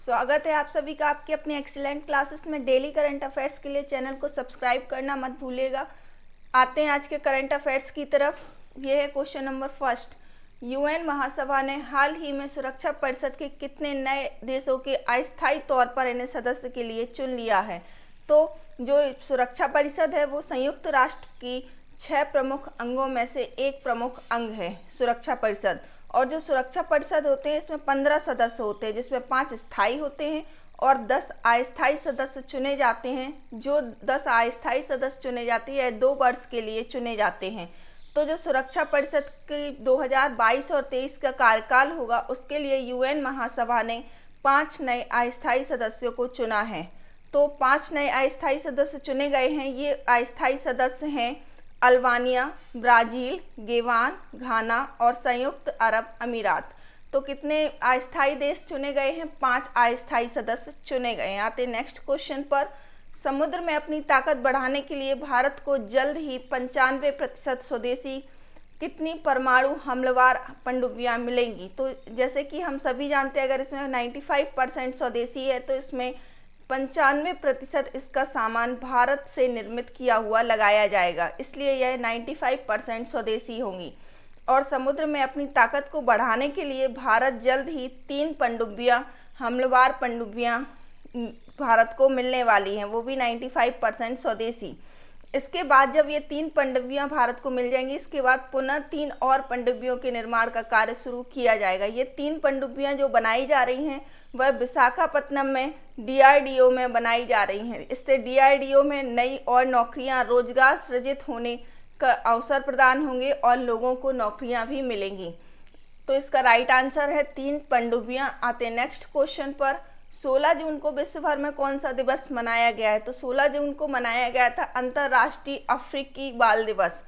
स्वागत है आप सभी का आपके अपने एक्सीलेंट क्लासेस में। डेली करंट अफेयर्स के लिए चैनल को सब्सक्राइब करना मत भूलिएगा। आते हैं आज के करंट अफेयर्स की तरफ। ये है क्वेश्चन नंबर फर्स्ट। यूएन महासभा ने हाल ही में सुरक्षा परिषद के कितने नए देशों के अस्थायी तौर पर इन्हें सदस्य के लिए चुन लिया है? तो जो सुरक्षा परिषद है वो संयुक्त राष्ट्र की 6 प्रमुख अंगों में से एक प्रमुख अंग है सुरक्षा परिषद। और जो सुरक्षा परिषद होते हैं इसमें 15 सदस्य होते हैं, जिसमें 5 स्थायी होते हैं और 10 अस्थायी सदस्य चुने जाते हैं। जो 10 अस्थायी सदस्य चुने जाते हैं 2 वर्ष के लिए चुने जाते हैं। तो जो सुरक्षा परिषद की 2022 और 23 का कार्यकाल होगा उसके लिए यूएन महासभा ने 5 नए अस्थायी सदस्यों को चुना है। तो 5 नए अस्थायी सदस्य चुने गए हैं। ये अस्थायी सदस्य हैं अल्बानिया, ब्राज़ील, गेवान, घाना और संयुक्त अरब अमीरात। तो कितने अस्थायी देश चुने गए हैं? 5 अस्थायी सदस्य चुने गए हैं। आते नेक्स्ट क्वेश्चन पर। समुद्र में अपनी ताकत बढ़ाने के लिए भारत को जल्द ही 95% स्वदेशी कितनी परमाणु हमलावर पनडुब्बियां मिलेंगी? तो जैसे कि हम सभी जानते हैं, अगर इसमें 95% स्वदेशी है तो इसमें 95% इसका सामान भारत से निर्मित किया हुआ लगाया जाएगा, इसलिए यह 95% स्वदेशी होंगी। और समुद्र में अपनी ताकत को बढ़ाने के लिए भारत जल्द ही 3 पनडुब्बियां हमलावर पनडुब्बियां भारत को मिलने वाली हैं, वो भी 95% स्वदेशी। इसके बाद जब ये 3 पनडुब्बियां भारत को मिल जाएंगी, इसके बाद पुनः 3 और पनडुब्बियों के निर्माण का कार्य शुरू किया जाएगा। ये 3 पनडुब्बियां जो बनाई जा रही हैं वह विशाखापत्तनम में डीआरडीओ में बनाई जा रही हैं। इससे डीआरडीओ में नई और नौकरियां, रोजगार सृजित होने का अवसर प्रदान होंगे और लोगों को नौकरियां भी मिलेंगी। तो इसका राइट आंसर है 3 पनडुब्बियां। आते नेक्स्ट क्वेश्चन पर। 16 जून को विश्व भर में कौन सा दिवस मनाया गया है? तो 16 जून को मनाया गया था अंतर्राष्ट्रीय अफ्रीकी बाल दिवस।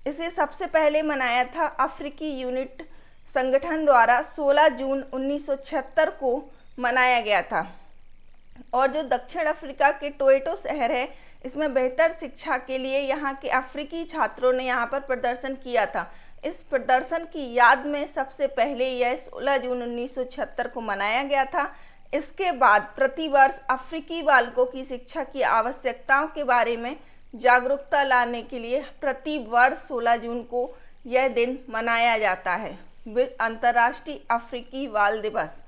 इसे सबसे पहले मनाया था अफ्रीकी यूनिट संगठन द्वारा 16 जून 1976 को मनाया गया था। और जो दक्षिण अफ्रीका के टोयटो शहर है, इसमें बेहतर शिक्षा के लिए यहाँ के अफ्रीकी छात्रों ने यहाँ पर प्रदर्शन किया था। इस प्रदर्शन की याद में सबसे पहले यह 16 जून 1976 को मनाया गया था। इसके बाद प्रतिवर्ष अफ्रीकी बालकों की शिक्षा की आवश्यकताओं के बारे में जागरूकता लाने के लिए प्रति वर्ष 16 जून को यह दिन मनाया जाता है, अंतर्राष्ट्रीय अफ्रीकी बाल दिवस।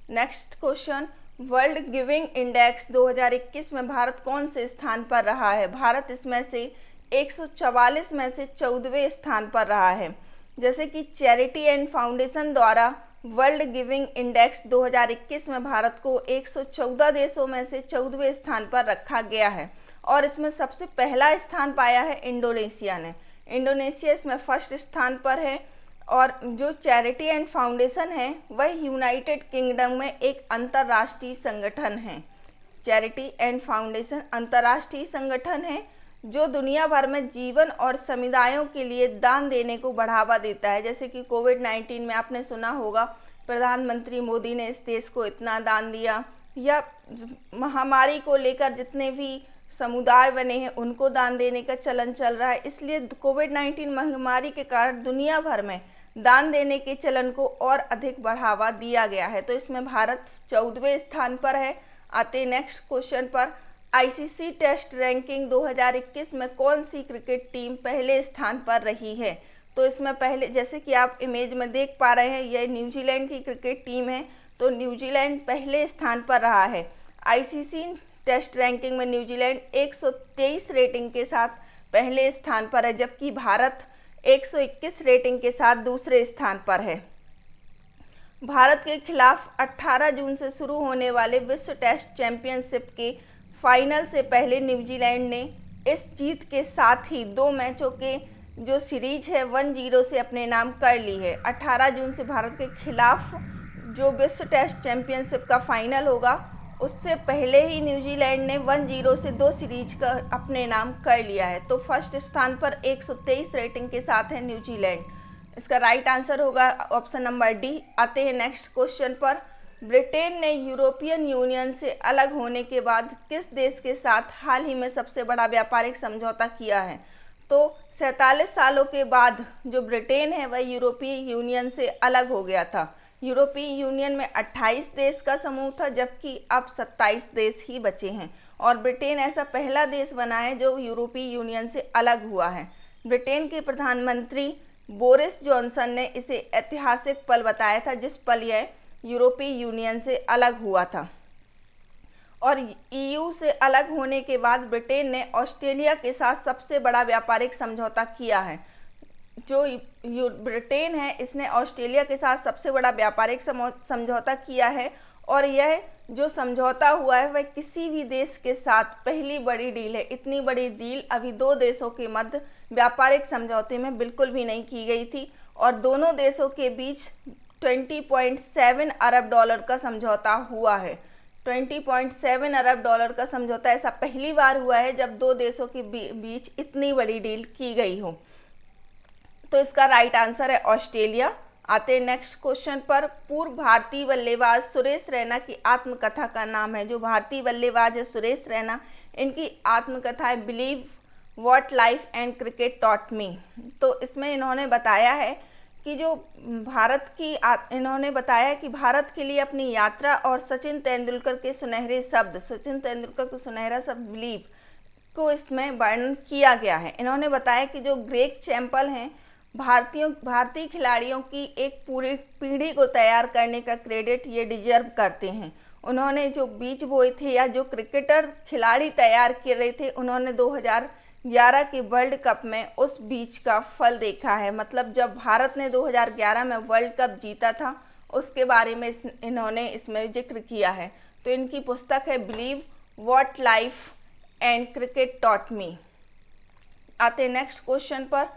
Next question. World giving index 2021 में भारत कौन से स्थान पर रहा है? भारत इसमें से 144 में से 14वें स्थान पर रहा है। जैसे कि चैरिटी एंड फाउंडेशन द्वारा वर्ल्ड गिविंग इंडेक्स 2021 में भारत को 114 देशों में से 14वें स्थान पर रखा गया है। और इसमें सबसे पहला स्थान पाया है इंडोनेशिया ने। इंडोनेशिया इसमें फर्स्ट स्थान पर है। और जो चैरिटी एंड फाउंडेशन है वह यूनाइटेड किंगडम में एक अंतर्राष्ट्रीय संगठन है। चैरिटी एंड फाउंडेशन अंतर्राष्ट्रीय संगठन है जो दुनिया भर में जीवन और समुदायों के लिए दान देने को बढ़ावा देता है। जैसे कि कोविड-19 में आपने सुना होगा, प्रधानमंत्री मोदी ने इस देश को इतना दान दिया, या महामारी को लेकर जितने भी समुदाय बने हैं उनको दान देने का चलन चल रहा है। इसलिए कोविड-19 महामारी के कारण दुनिया भर में दान देने के चलन को और अधिक बढ़ावा दिया गया है। तो इसमें भारत 14वें स्थान पर है। आते नेक्स्ट क्वेश्चन पर। आईसीसी टेस्ट रैंकिंग 2021 में कौन सी क्रिकेट टीम पहले स्थान पर रही है? तो इसमें पहले, जैसे कि आप इमेज में देख पा रहे हैं, यह न्यूजीलैंड की क्रिकेट टीम है। तो न्यूजीलैंड पहले स्थान पर रहा है। आईसीसी टेस्ट रैंकिंग में न्यूजीलैंड 123 रेटिंग के साथ पहले स्थान पर है, जबकि भारत 121 रेटिंग के साथ दूसरे स्थान पर है। भारत के खिलाफ 18 जून से शुरू होने वाले विश्व टेस्ट चैंपियनशिप के फाइनल से पहले न्यूजीलैंड ने इस जीत के साथ ही 2 मैचों के जो सीरीज है 1-0 से अपने नाम कर ली है। 18 जून से भारत के खिलाफ जो विश्व टेस्ट चैंपियनशिप का फाइनल होगा उससे पहले ही न्यूजीलैंड ने 1-0 से 2 सीरीज का अपने नाम कर लिया है। तो फर्स्ट स्थान पर 123 रेटिंग के साथ है न्यूजीलैंड। इसका राइट आंसर होगा ऑप्शन नंबर डी। आते हैं नेक्स्ट क्वेश्चन पर। ब्रिटेन ने यूरोपियन यूनियन से अलग होने के बाद किस देश के साथ हाल ही में सबसे बड़ा व्यापारिक समझौता किया है? तो 47 सालों के बाद जो ब्रिटेन है वह यूरोपीय यूनियन से अलग हो गया था। यूरोपीय यूनियन में 28 देश का समूह था, जबकि अब 27 देश ही बचे हैं और ब्रिटेन ऐसा पहला देश बना है जो यूरोपीय यूनियन से अलग हुआ है। ब्रिटेन के प्रधानमंत्री बोरिस जॉनसन ने इसे ऐतिहासिक पल बताया था जिस पल यह यूरोपीय यूनियन से अलग हुआ था। और ईयू से अलग होने के बाद ब्रिटेन ने ऑस्ट्रेलिया के साथ सबसे बड़ा व्यापारिक समझौता किया है। जो ब्रिटेन है इसने ऑस्ट्रेलिया के साथ सबसे बड़ा व्यापारिक समझौता किया है और यह जो समझौता हुआ है वह किसी भी देश के साथ पहली बड़ी डील है। इतनी बड़ी डील अभी दो देशों के मध्य व्यापारिक समझौते में बिल्कुल भी नहीं की गई थी और दोनों देशों के बीच 20.7 अरब डॉलर का समझौता हुआ है। 20.7 अरब डॉलर का समझौता ऐसा पहली बार हुआ है जब दो देशों के बीच इतनी बड़ी डील की गई हो। तो इसका राइट आंसर है ऑस्ट्रेलिया। आते हैं नेक्स्ट क्वेश्चन पर। पूर्व भारतीय बल्लेबाज सुरेश रैना की आत्मकथा का नाम है। जो भारतीय बल्लेबाज है सुरेश रैना, इनकी आत्मकथा है believe what life and cricket taught me. तो इसमें इन्होंने बताया है कि इन्होंने बताया कि भारत के लिए अपनी यात्रा और सचिन तेंदुलकर के सुनहरे शब्द बिलीव को इसमें वर्णन किया गया है। इन्होंने बताया कि जो ग्रेग चैंपल हैं भारतीय खिलाड़ियों की एक पूरी पीढ़ी को तैयार करने का क्रेडिट ये डिजर्व करते हैं। उन्होंने जो बीज बोए थे या जो क्रिकेटर खिलाड़ी तैयार कर रहे थे उन्होंने 2011 के वर्ल्ड कप में उस बीज का फल देखा है। मतलब जब भारत ने 2011 में वर्ल्ड कप जीता था उसके बारे में इन्होंने इसमें जिक्र किया है। तो इनकी पुस्तक है believe what life and cricket taught me. आते नेक्स्ट क्वेश्चन पर।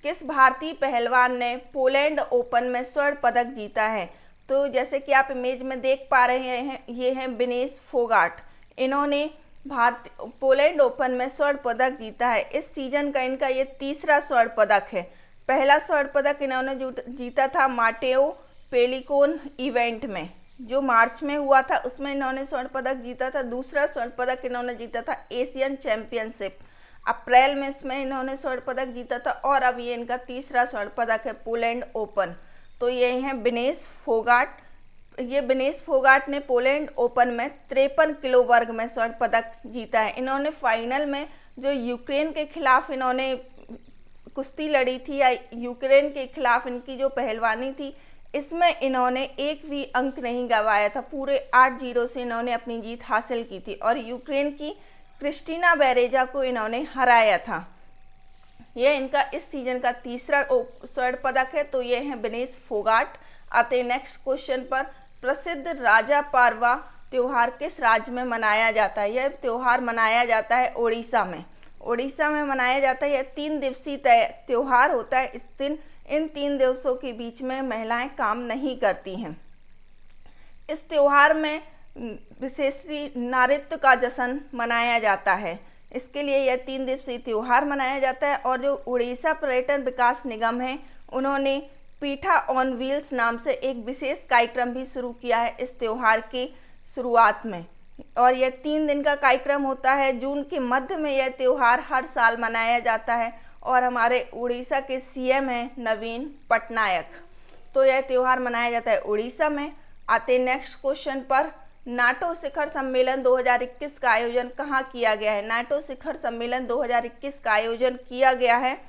किस भारतीय पहलवान ने पोलैंड ओपन में स्वर्ण पदक जीता है? तो जैसे कि आप इमेज में देख पा रहे हैं ये हैं विनेश फोगाट। इन्होंने पोलैंड ओपन में स्वर्ण पदक जीता है। इस सीजन का इनका ये तीसरा स्वर्ण पदक है। पहला स्वर्ण पदक इन्होंने जीता था माटेओ पेलिकोन इवेंट में जो मार्च में हुआ था, उसमें इन्होंने स्वर्ण पदक जीता था। दूसरा स्वर्ण पदक इन्होंने जीता था एशियन चैंपियनशिप अप्रैल में, इसमें इन्होंने स्वर्ण पदक जीता था और अब ये इनका तीसरा स्वर्ण पदक है पोलैंड ओपन। तो ये हैं विनेश फोगाट। ये विनेश फोगाट ने पोलैंड ओपन में 53 किलो वर्ग में स्वर्ण पदक जीता है। इन्होंने फाइनल में जो यूक्रेन के खिलाफ इन्होंने कुश्ती लड़ी थी या यूक्रेन के खिलाफ इनकी जो पहलवानी थी, इसमें इन्होंने एक भी अंक नहीं गंवाया था। पूरे 8-0 से इन्होंने अपनी जीत हासिल की थी और यूक्रेन की क्रिस्टीना बेरेजा को इन्होंने हराया था। यह इनका इस सीजन का तीसरा स्वर्ण पदक है। तो ये हैं विनेश फोगाट। आते नेक्स्ट क्वेश्चन पर। प्रसिद्ध राजा पारवा त्योहार किस राज्य में मनाया जाता है? यह त्योहार मनाया जाता है ओडिशा में। ओडिशा में मनाया जाता है। यह 3 दिवसीय त्योहार होता है। इस दिन इन 3 दिवसों के बीच में महिलाएं काम नहीं करती हैं। इस त्योहार में विशेष नारित्व का जश्न मनाया जाता है। इसके लिए यह 3 दिवसीय त्योहार मनाया जाता है। और जो उड़ीसा पर्यटन विकास निगम है उन्होंने पीठा ऑन व्हील्स नाम से एक विशेष कार्यक्रम भी शुरू किया है इस त्योहार की शुरुआत में। और यह 3 दिन का कार्यक्रम होता है। जून के मध्य में यह त्योहार हर साल मनाया जाता है और हमारे उड़ीसा के सीएम हैं नवीन पटनायक। तो यह त्योहार मनाया जाता है उड़ीसा में। आते नेक्स्ट क्वेश्चन पर। नाटो शिखर सम्मेलन 2021 का आयोजन कहाँ किया गया है? नाटो शिखर सम्मेलन 2021 का आयोजन किया गया है।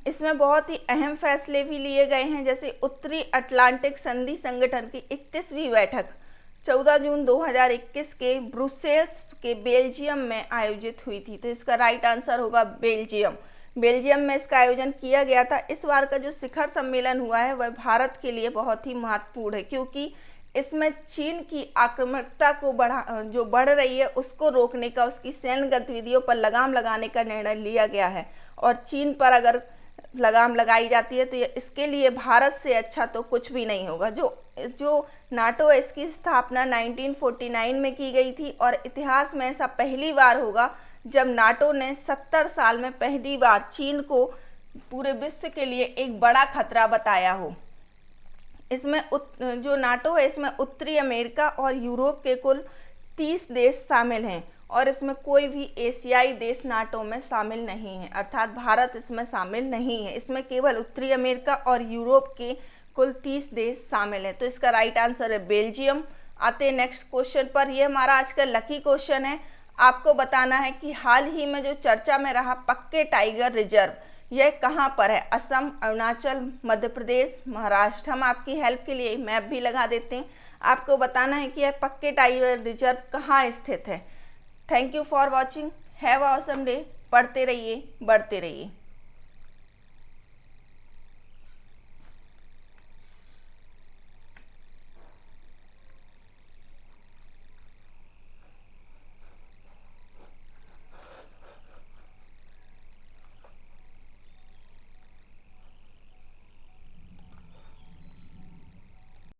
इसमें बहुत ही अहम फैसले भी लिए गए हैं, जैसे उत्तरी अटलांटिक संधि संगठन की 31वीं बैठक 14 जून 2021 के ब्रुसेल्स के बेल्जियम में आयोजित हुई थी। तो इसका राइट आंसर होगा बेल्जियम। बेल्जियम में इसका आयोजन किया गया था। इस बार का जो शिखर सम्मेलन हुआ है वह भारत के लिए बहुत ही महत्वपूर्ण है क्योंकि इसमें चीन की आक्रामकता को बढ़ रही है उसको रोकने का, उसकी सैन्य गतिविधियों पर लगाम लगाने का निर्णय लिया गया है। और चीन पर अगर लगाम लगाई जाती है तो इसके लिए भारत से अच्छा तो कुछ भी नहीं होगा। जो नाटो है इसकी स्थापना 1949 में की गई थी और इतिहास में ऐसा पहली बार होगा जब नाटो ने 70 साल में पहली बार चीन को पूरे विश्व के लिए एक बड़ा खतरा बताया हो। इसमें जो नाटो है इसमें उत्तरी अमेरिका और यूरोप के कुल 30 देश शामिल हैं और इसमें कोई भी एशियाई देश नाटो में शामिल नहीं है, अर्थात भारत इसमें शामिल नहीं है। इसमें केवल उत्तरी अमेरिका और यूरोप के कुल 30 देश शामिल है। तो इसका राइट आंसर है बेल्जियम। आते हैं नेक्स्ट क्वेश्चन पर। ये हमारा आज का लकी क्वेश्चन है। आपको बताना है कि हाल ही में जो चर्चा में रहा पक्के टाइगर रिजर्व, यह कहाँ पर है? असम, अरुणाचल, मध्य प्रदेश, महाराष्ट्र। हम आपकी हेल्प के लिए मैप भी लगा देते हैं। आपको बताना है कि यह पक्के टाइगर रिजर्व कहाँ स्थित है। Thank you for watching. Have a awesome day. पढ़ते रहिए, बढ़ते रहिए।